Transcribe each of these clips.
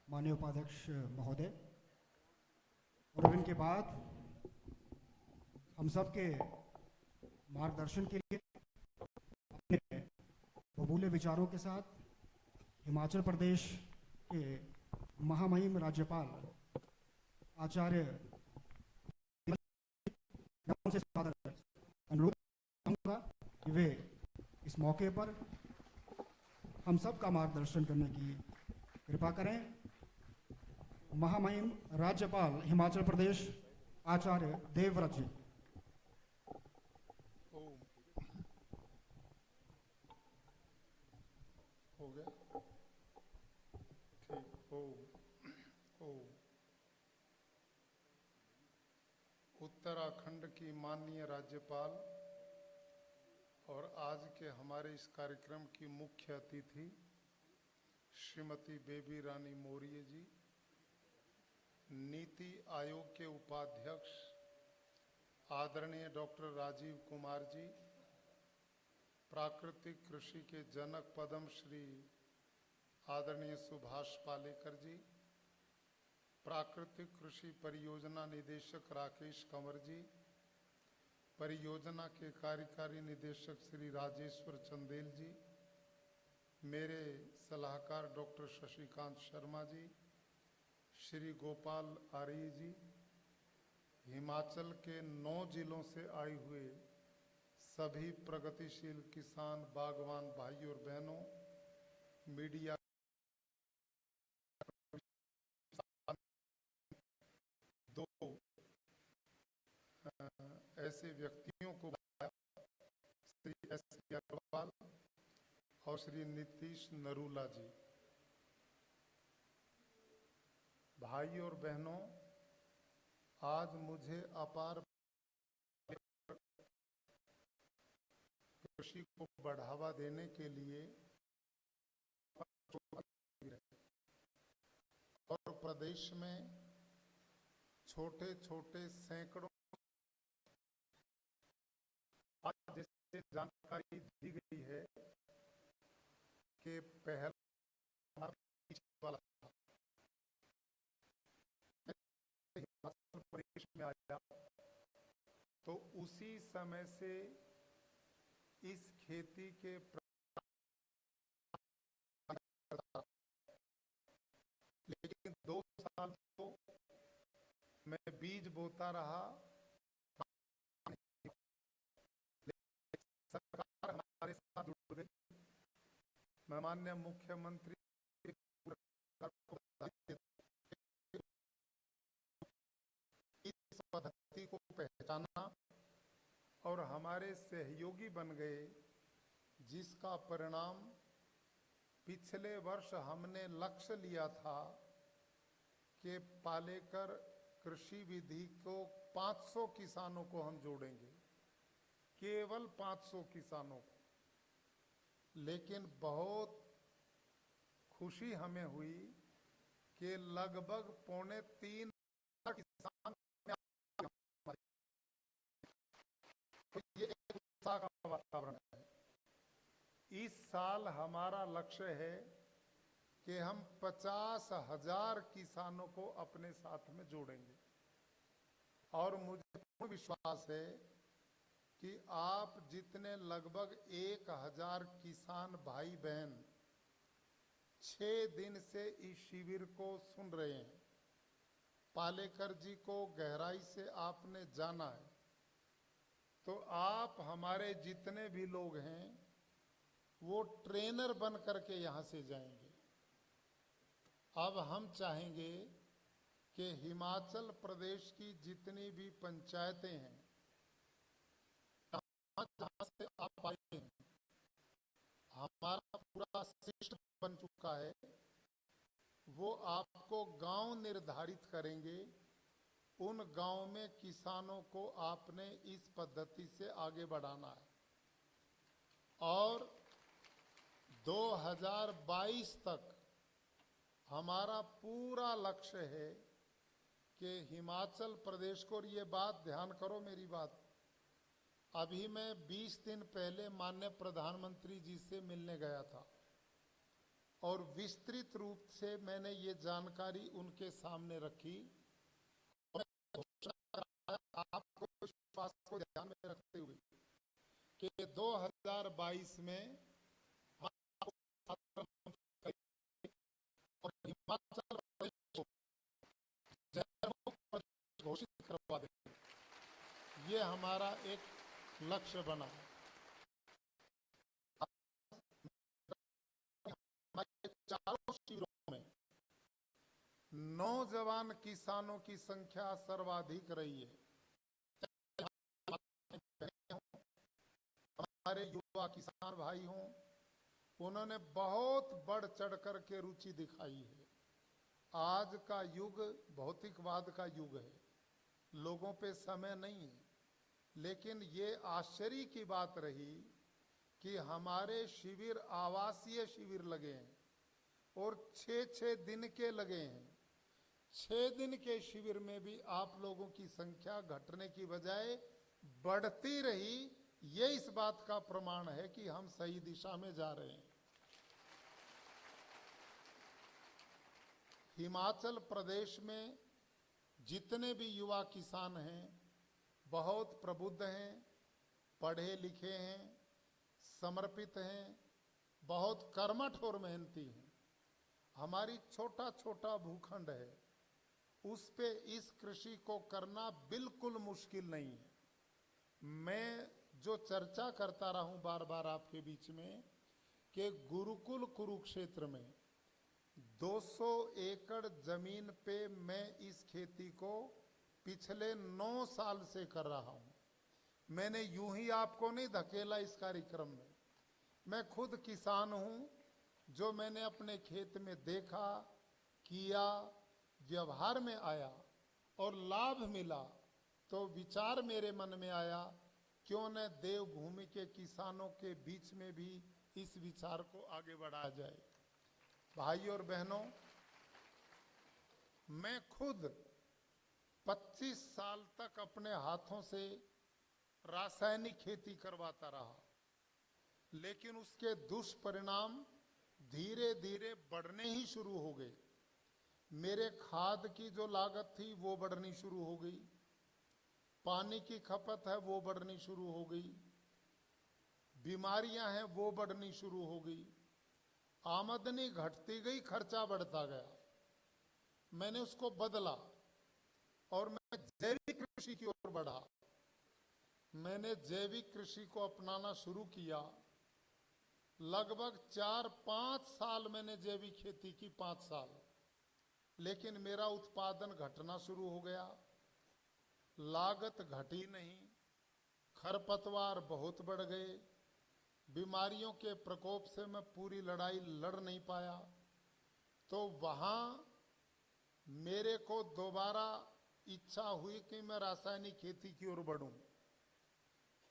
माननीय उपाध्यक्ष महोदय, और इनके बाद हम सब के मार्गदर्शन के लिए अपने बबूले विचारों के साथ हिमाचल प्रदेश के महामहिम राज्यपाल आचार्य से अनुरोध करूंगा कि वे इस मौके पर हम सब का मार्गदर्शन करने की कृपा करें। महामहिम राज्यपाल हिमाचल प्रदेश आचार्य देवव्रत जी। हो गया ठीक। ओम उत्तराखंड की माननीय राज्यपाल और आज के हमारे इस कार्यक्रम की मुख्य अतिथि श्रीमती बेबी रानी मौर्य जी, नीति आयोग के उपाध्यक्ष आदरणीय डॉक्टर राजीव कुमार जी, प्राकृतिक कृषि के जनक पद्म श्री आदरणीय सुभाष पालेकर जी, प्राकृतिक कृषि परियोजना निदेशक राकेश कंवर जी, परियोजना के कार्यकारी निदेशक श्री राजेश्वर चंदेल जी, मेरे सलाहकार डॉक्टर शशिकांत शर्मा जी, श्री गोपाल आर्य जी, हिमाचल के 9 जिलों से आए हुए सभी प्रगतिशील किसान बागवान भाई और बहनों, मीडिया दो ऐसे व्यक्तियों को श्री S.C. अग्रवाल और श्री नीतीश नरूला जी। भाई और बहनों, आज मुझे अपार कृषि को बढ़ावा देने के लिए और प्रदेश में छोटे छोटे सैकड़ों आज जिससे जानकारी दी गई है कि पहला वाला हिमाचल प्रदेश में आया तो उसी समय से इस खेती के लेकिन 2 साल तो मैं बीज बोता रहा। सरकार हमारे साथ जुड़ गई। मैं माननीय मुख्यमंत्री इस पद्धति को पहचाना और हमारे सहयोगी बन गए, जिसका परिणाम पिछले वर्ष हमने लक्ष्य लिया था कि पालेकर कृषि विधि को 500 किसानों को हम जोड़ेंगे, केवल 500 किसानों को। लेकिन बहुत खुशी हमें हुई कि लगभग 2.25 लाख किसान, तो ये एक उत्साह का वातावरण है। इस साल हमारा लक्ष्य है कि हम 50,000 किसानों को अपने साथ में जोड़ेंगे और मुझे पूर्ण विश्वास है कि आप जितने लगभग 1000 किसान भाई बहन 6 दिन से इस शिविर को सुन रहे हैं, पालेकर जी को गहराई से आपने जाना है, तो आप हमारे जितने भी लोग हैं वो ट्रेनर बन करके यहाँ से जाएंगे। अब हम चाहेंगे कि हिमाचल प्रदेश की जितनी भी पंचायतें हैं, जहाँ से आप आए हैं, हमारा पूरा सिस्टम बन चुका है। वो आपको गांव निर्धारित करेंगे। उन गांव में किसानों को आपने इस पद्धति से आगे बढ़ाना है और 2022 तक हमारा पूरा लक्ष्य है कि हिमाचल प्रदेश को, और ये बात ध्यान करो मेरी बात, अभी मैं 20 दिन पहले माननीय प्रधानमंत्री जी से मिलने गया था और विस्तृत रूप से मैंने ये जानकारी उनके सामने रखी। आपको इस बात को ध्यान में रखते हुए कि 2022 में और हिमाचल प्रदेश को जलमुक्त घोषित करवा दें, ये हमारा एक लक्ष्य बना। चारों शिविरों में नौजवान किसानों की संख्या सर्वाधिक रही है। हमारे युवा किसान भाई हों, उन्होंने बहुत बढ़ चढ़कर के रुचि दिखाई है। आज का युग भौतिकवाद का युग है, लोगों पे समय नहीं है। लेकिन ये आश्चर्य की बात रही कि हमारे शिविर आवासीय शिविर लगे हैं और 6-6 दिन के लगे हैं। 6 दिन के शिविर में भी आप लोगों की संख्या घटने की बजाय बढ़ती रही। ये इस बात का प्रमाण है कि हम सही दिशा में जा रहे हैं। हिमाचल प्रदेश में जितने भी युवा किसान हैं, बहुत प्रबुद्ध हैं, पढ़े लिखे हैं, समर्पित हैं, बहुत कर्मठ और मेहनती हैं। हमारी छोटा छोटा भूखंड है, उस पे इस कृषि को करना बिल्कुल मुश्किल नहीं है। मैं जो चर्चा करता रहा हूं बार बार आपके बीच में कि गुरुकुल कुरुक्षेत्र में 200 एकड़ जमीन पे मैं इस खेती को पिछले 9 साल से कर रहा हूं। मैंने यूं ही आपको नहीं धकेला इस कार्यक्रम में। मैं खुद किसान हूं, जो मैंने अपने खेत में देखा, किया, व्यवहार में आया और लाभ मिला, तो विचार मेरे मन में आया, क्यों न देवभूमि के किसानों के बीच में भी इस विचार को आगे बढ़ाया जाए। भाई और बहनों, मैं खुद 25 साल तक अपने हाथों से रासायनिक खेती करवाता रहा, लेकिन उसके दुष्परिणाम धीरे धीरे बढ़ने ही शुरू हो गए। मेरे खाद की जो लागत थी वो बढ़नी शुरू हो गई, पानी की खपत है वो बढ़नी शुरू हो गई, बीमारियां हैं वो बढ़नी शुरू हो गई, आमदनी घटती गई, खर्चा बढ़ता गया। मैंने उसको बदला और मैं जैविक कृषि की ओर बढ़ा। मैंने जैविक कृषि को अपनाना शुरू किया। लगभग 4-5 साल मैंने जैविक खेती की, 5 साल, लेकिन मेरा उत्पादन घटना शुरू हो गया। लागत घटी नहीं, खरपतवार बहुत बढ़ गए, बीमारियों के प्रकोप से मैं पूरी लड़ाई लड़ नहीं पाया। तो वहां मेरे को दोबारा इच्छा हुई कि मैं रासायनिक खेती की ओर बढ़ूं।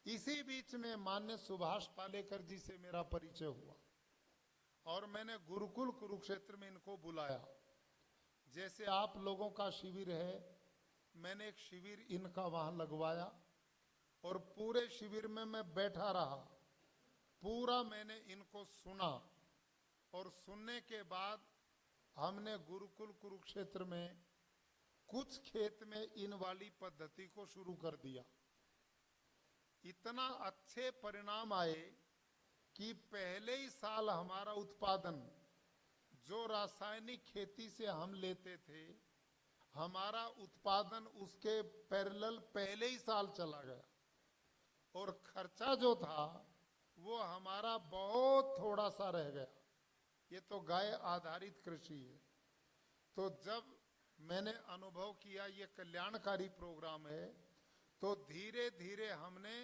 इसी बीच में माननीय सुभाष पालेकर जी से मेरा परिचय हुआ और मैंने गुरुकुल कुरुक्षेत्र में इनको बुलाया। जैसे आप लोगों का शिविर है, मैंने एक शिविर इनका वहां लगवाया और पूरे शिविर में मैं बैठा रहा। पूरा मैंने इनको सुना और सुनने के बाद हमने गुरुकुल कुरुक्षेत्र में कुछ खेत में इन वाली पद्धति को शुरू कर दिया। इतना अच्छे परिणाम आए कि पहले ही साल हमारा उत्पादन जो रासायनिक खेती से हम लेते थे, हमारा उत्पादन उसके पैरेलल पहले ही साल चला गया और खर्चा जो था वो हमारा बहुत थोड़ा सा रह गया। ये तो गाय आधारित कृषि है। तो जब मैंने अनुभव किया ये कल्याणकारी प्रोग्राम है, तो धीरे धीरे हमने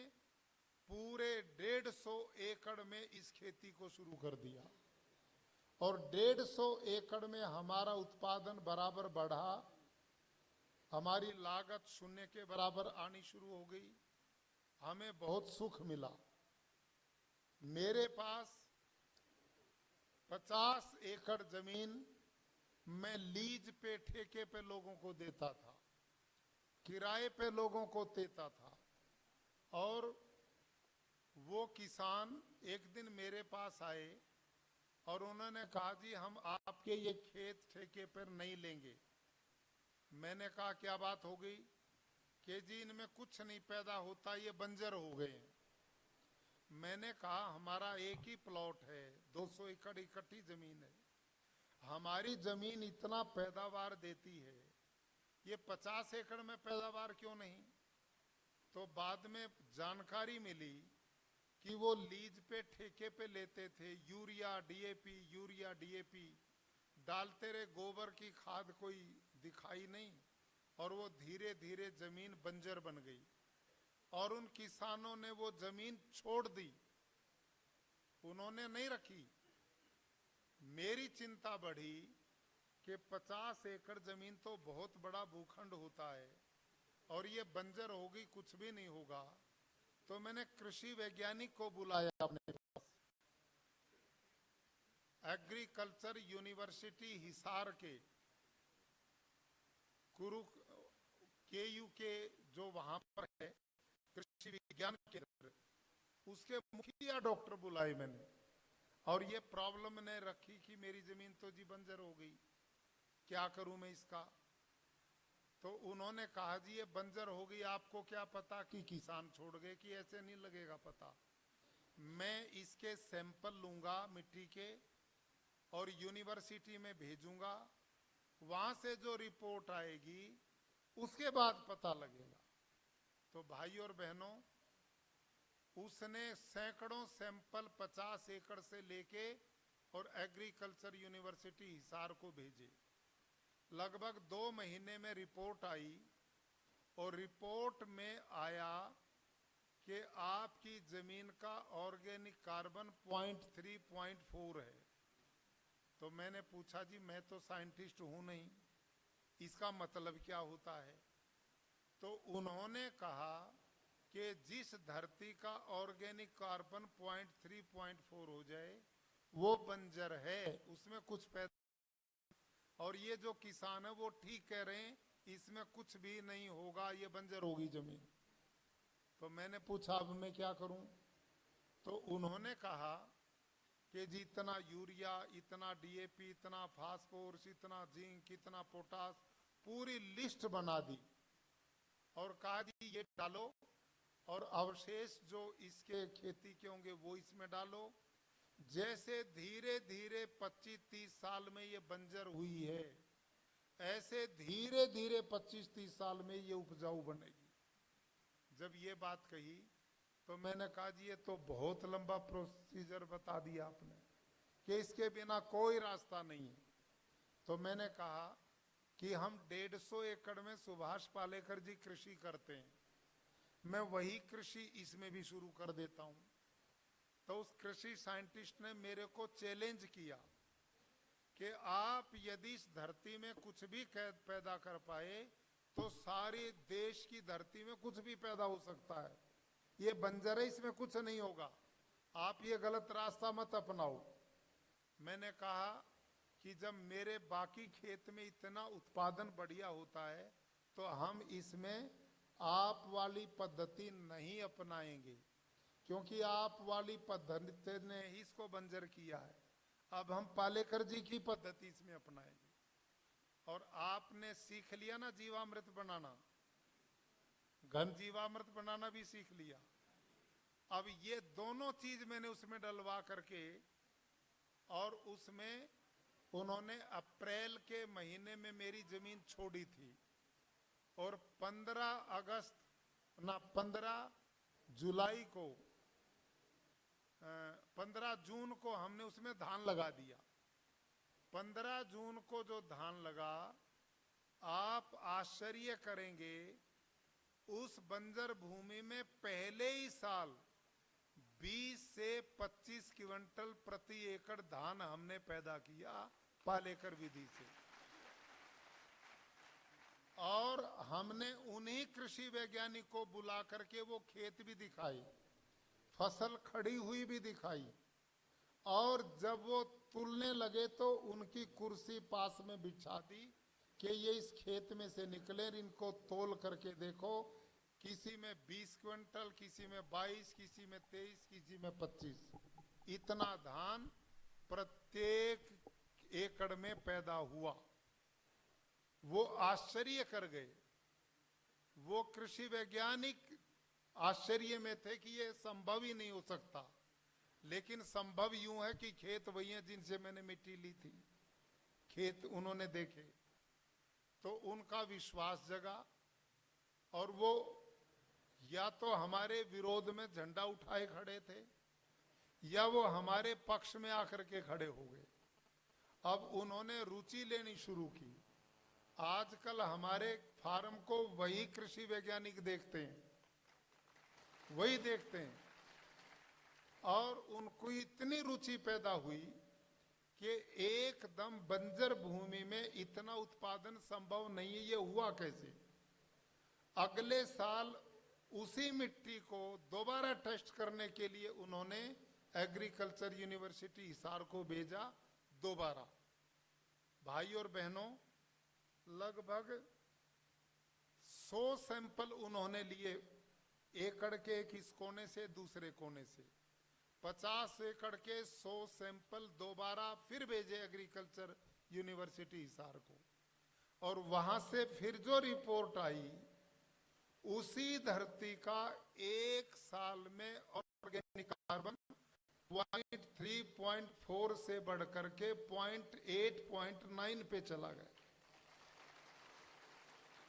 पूरे 150 एकड़ में इस खेती को शुरू कर दिया और 150 एकड़ में हमारा उत्पादन बराबर बढ़ा। हमारी लागत शून्य के बराबर आनी शुरू हो गई। हमें बहुत सुख मिला। मेरे पास 50 एकड़ जमीन मैं लीज पे, ठेके पे लोगों को देता था, किराए पे लोगों को देता था। और वो किसान एक दिन मेरे पास आए और उन्होंने कहा जी हम आपके ये खेत ठेके पर नहीं लेंगे। मैंने कहा क्या बात हो गई? कि जी इनमें कुछ नहीं पैदा होता, ये बंजर हो गए हैं। मैंने कहा हमारा एक ही प्लॉट है, 200 एकड़ इकट्ठी जमीन है, हमारी जमीन इतना पैदावार देती है, ये 50 एकड़ में पैदावार क्यों नहीं? तो बाद में जानकारी मिली कि वो लीज पे ठेके पे लेते थे, यूरिया डीएपी डालते रहे, गोबर की खाद कोई दिखाई नहीं, और वो धीरे धीरे जमीन बंजर बन गई और उन किसानों ने वो जमीन छोड़ दी, उन्होंने नहीं रखी। मेरी चिंता बढ़ी कि 50 एकड़ जमीन तो बहुत बड़ा भूखंड होता है और ये बंजर होगी, कुछ भी नहीं होगा। तो मैंने कृषि वैज्ञानिक को बुलाया अपने पास, एग्रीकल्चर यूनिवर्सिटी हिसार के KU के जो वहां पर है कृषि विज्ञान केंद्र, उसके मुखिया डॉक्टर बुलाए मैंने, और ये प्रॉब्लम ने रखी कि मेरी जमीन तो जी बंजर हो गई, क्या करूं मैं इसका? तो उन्होंने कहा जी ये बंजर हो गई, आपको क्या पता कि किसान छोड़ गए? कि ऐसे नहीं लगेगा पता, मैं इसके सैंपल लूंगा मिट्टी के और यूनिवर्सिटी में भेजूंगा, वहां से जो रिपोर्ट आएगी उसके बाद पता लगेगा। तो भाई और बहनों, उसने सैकड़ों सैंपल 50 एकड़ से लेके और एग्रीकल्चर यूनिवर्सिटी हिसार को भेजे। लगभग 2 महीने में रिपोर्ट आई और रिपोर्ट में आया कि आपकी जमीन का ऑर्गेनिक कार्बन 0.3-0.4 है। तो मैंने पूछा जी मैं तो साइंटिस्ट हूं नहीं, इसका मतलब क्या होता है? तो उन्होंने कहा कि जिस धरती का ऑर्गेनिक कार्बन 0.3-0.4 हो जाए वो बंजर है, उसमें कुछ पैदा, और ये जो किसान है वो ठीक कह रहे हैं, इसमें कुछ भी नहीं होगा, ये बंजर होगी जमीन। तो मैंने पूछा अब मैं क्या करूं? तो उन्होंने कहा कि जी इतना यूरिया, इतना डीएपी, इतना फास्फोरस, इतना जिंक, इतना पोटास, पूरी लिस्ट बना दी और कहा जी ये डालो और अवशेष जो इसके खेती के होंगे वो इसमें डालो। जैसे धीरे धीरे 25-30 साल में ये बंजर हुई है, ऐसे धीरे धीरे 25-30 साल में ये उपजाऊ बनेगी। जब ये बात कही तो मैंने कहा जी ये तो बहुत लंबा प्रोसीजर बता दिया आपने कि इसके बिना कोई रास्ता नहीं है। तो मैंने कहा कि हम 150 एकड़ में सुभाष पालेकर जी कृषि करते हैं, मैं वही कृषि इसमें भी शुरू कर देता हूं। तो उस कृषि साइंटिस्ट ने मेरे को चैलेंज किया कि आप यदि इस धरती में कुछ भी पैदा कर पाए तो सारे देश की धरती में कुछ भी पैदा हो सकता है, ये बंजर है, इसमें कुछ नहीं होगा, आप ये गलत रास्ता मत अपनाओ। मैंने कहा कि जब मेरे बाकी खेत में इतना उत्पादन बढ़िया होता है तो हम इसमें आप वाली पद्धति नहीं अपनाएंगे, क्योंकि आप वाली पद्धति ने ही इसको बंजर किया है। अब हम पालेकर जी की पद्धति इसमें अपनाएंगे। और आपने सीख लिया ना जीवामृत बनाना, घन जीवामृत बनाना भी सीख लिया। अब ये दोनों चीज मैंने उसमें डलवा करके, और उसमें उन्होंने अप्रैल के महीने में मेरी जमीन छोड़ी थी और 15 जुलाई को 15 जून को हमने उसमें धान लगा दिया। 15 जून को जो धान लगा, आप आश्चर्य करेंगे, उस बंजर भूमि में पहले ही साल 20 से 25 क्विंटल प्रति एकड़ धान हमने पैदा किया पालेकर विधि से। और हमने उन्हीं कृषि वैज्ञानिक को बुला करके वो खेत भी दिखाई, फसल खड़ी हुई भी दिखाई, और जब वो तुलने लगे तो उनकी कुर्सी पास में बिछा दी कि ये इस खेत में से निकले, इनको तोल करके देखो, किसी में 20 क्विंटल, किसी में 22, किसी में 23, किसी में 25, इतना धान प्रत्येक एकड़ में पैदा हुआ, वो आश्चर्य कर गए। वो कृषि वैज्ञानिक आश्चर्य में थे कि ये संभव ही नहीं हो सकता, लेकिन संभव यूं है कि खेत वही हैं जिनसे मैंने मिट्टी ली थी। खेत उन्होंने देखे तो उनका विश्वास जगा, और वो या तो हमारे विरोध में झंडा उठाए खड़े थे या वो हमारे पक्ष में आकर के खड़े हो गए। अब उन्होंने रुचि लेनी शुरू की। आजकल हमारे फार्म को वही कृषि वैज्ञानिक देखते हैं, वही देखते हैं, और उनको इतनी रुचि पैदा हुई कि एकदम बंजर भूमि में इतना उत्पादन संभव नहीं है। ये हुआ कैसे? अगले साल उसी मिट्टी को दोबारा टेस्ट करने के लिए उन्होंने एग्रीकल्चर यूनिवर्सिटी हिसार को भेजा दोबारा। भाई और बहनों, लगभग 100 सैंपल उन्होंने लिए, एकड़ के एक इस कोने से दूसरे कोने से। 50 एकड़ के 100 सैंपल दोबारा फिर भेजे एग्रीकल्चर यूनिवर्सिटी हिसार को, और वहां से फिर जो रिपोर्ट आई, उसी धरती का एक साल में ऑर्गेनिक कार्बन 3.4 से बढ़कर के 0.8-0.9 पे चला गया।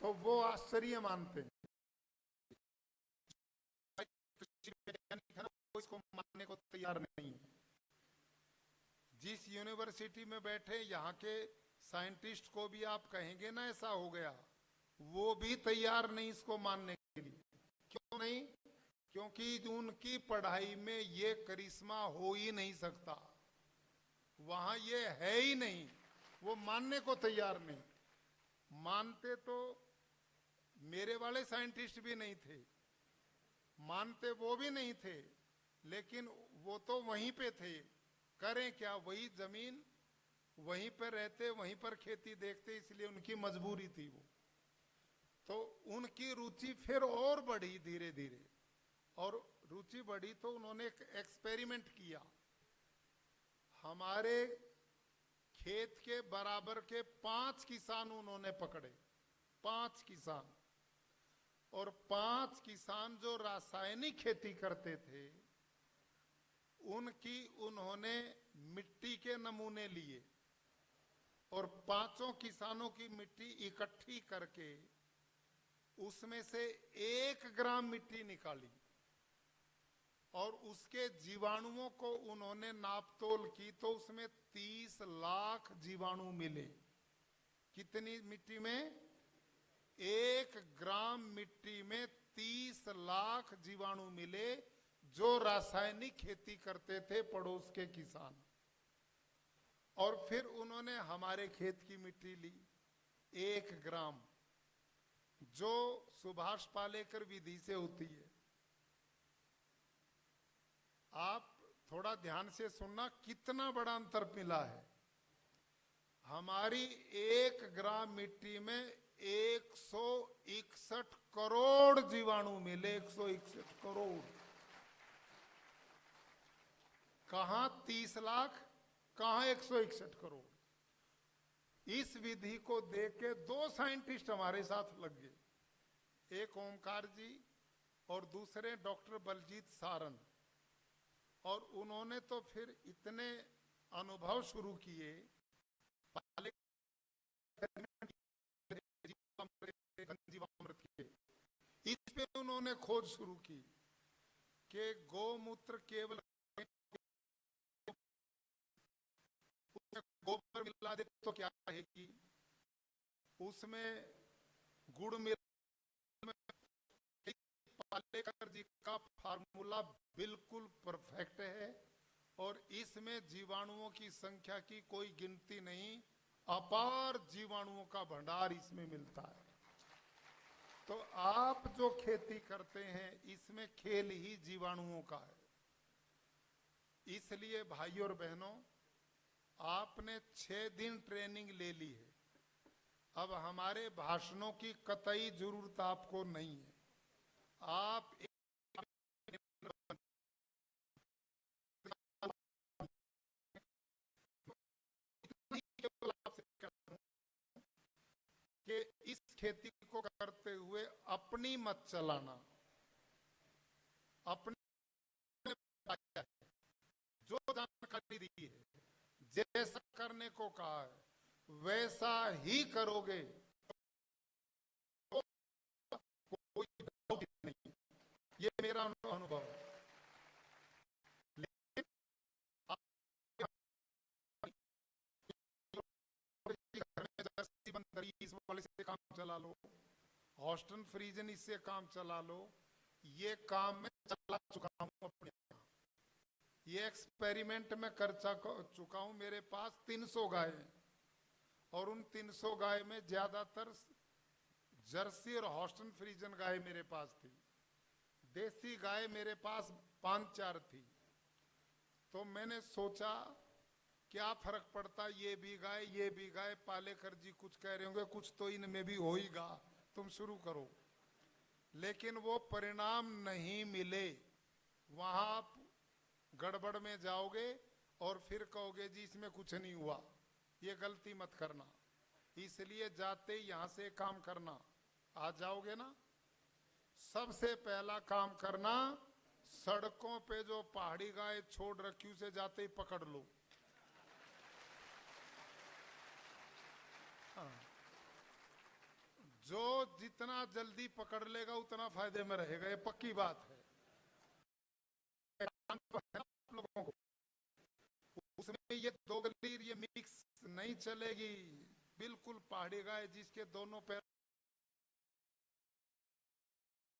तो वो आश्चर्य मानते हैं, वो इसको मानने को तैयार नहीं है। जिस यूनिवर्सिटी में बैठे यहाँ के साइंटिस्ट को भी आप कहेंगे ना ऐसा हो गया, वो भी तैयार नहीं इसको मानने के लिए। क्यों नहीं? क्योंकि उनकी पढ़ाई में ये करिश्मा हो ही नहीं सकता, वहां ये है ही नहीं, वो मानने को तैयार नहीं। मानते तो मेरे वाले साइंटिस्ट भी नहीं थे, मानते वो भी नहीं थे, लेकिन वो तो वहीं पे थे। करें क्या? वही जमीन, वहीं पर रहते, वहीं पर खेती देखते, इसलिए उनकी मजबूरी थी वो। तो उनकी रुचि फिर और बढ़ी धीरे धीरे, और रुचि बढ़ी तो उन्होंने एक एक्सपेरिमेंट किया। हमारे खेत के बराबर के 5 किसान उन्होंने पकड़े, 5 किसान, और 5 किसान जो रासायनिक खेती करते थे, उनकी उन्होंने मिट्टी के नमूने लिए, और 5 किसानों की मिट्टी इकट्ठी करके उसमें से 1 ग्राम मिट्टी निकाली, और उसके जीवाणुओं को उन्होंने नापतोल की तो उसमें 30 लाख जीवाणु मिले। कितनी मिट्टी में? 1 ग्राम मिट्टी में 30 लाख जीवाणु मिले, जो रासायनिक खेती करते थे पड़ोस के किसान। और फिर उन्होंने हमारे खेत की मिट्टी ली 1 ग्राम, जो सुभाष पालेकर विधि से होती है। आप थोड़ा ध्यान से सुनना, कितना बड़ा अंतर मिला है। हमारी 1 ग्राम मिट्टी में 161 करोड़ जीवाणु मिले, 161 करोड़। कहां 30 लाख, कहां 161 करोड़। इस विधि को देख के 2 साइंटिस्ट हमारे साथ लग गए, एक ओमकार जी और दूसरे डॉक्टर बलजीत सारन। और उन्होंने तो फिर इतने अनुभव शुरू किए, इस पे उन्होंने खोज शुरू की कि गौमूत्र केवल गोबर मिला दे तो क्या है कि उसमें गुड़ मिला। पालेकर जी का फार्मूला बिल्कुल परफेक्ट है, और इसमें जीवाणुओं की संख्या की कोई गिनती नहीं, अपार जीवाणुओं का भंडार इसमें मिलता है। तो आप जो खेती करते हैं, इसमें खेल ही जीवाणुओं का है। इसलिए भाई और बहनों, आपने 6 दिन ट्रेनिंग ले ली है, अब हमारे भाषणों की कतई जरूरत आपको नहीं है। आप कि इस खेती को करते हुए अपनी मत चलाना, अपने जो जानकारी दी है, जैसा करने को कहा है वैसा ही करोगे तो कोई डाउट नहीं। ये मेरा अनुभव है। लेकिन घर में जर्सी बंदरी इस वाले से काम चला लो, हॉस्टन फ्रीजन इससे काम चला लो, ये काम मैं चला चुका हूं अपने यहाँ। ये एक्सपेरिमेंट में कर चुका हूं। मेरे पास 300 गाय हैं और उन 300 गाय में ज्यादातर जर्सी और हॉस्टन फ्रीजन गाय मेरे पास थी। देसी गाय मेरे पास 5-4 थी। तो मैंने सोचा क्या फर्क पड़ता, ये भी गाय। पालेकर जी कुछ कह रहे होंगे, कुछ तो इनमें भी होगा, तुम शुरू करो। लेकिन वो परिणाम नहीं मिले। वहां आप गड़बड़ में जाओगे और फिर कहोगे जी इसमें कुछ नहीं हुआ। ये गलती मत करना। इसलिए जाते यहां से काम करना। आ जाओगे ना, सबसे पहला काम करना, सड़कों पे जो पहाड़ी गाय छोड़ रखी उसे जाते ही पकड़ लो। हाँ। जो जितना जल्दी पकड़ लेगा उतना फायदे में रहेगा, ये पक्की बात है। आप लोगों को उसमें ये दो गलीर ये मिक्स नहीं चलेगी। बिल्कुल पहाड़ी गाय जिसके दोनों पैर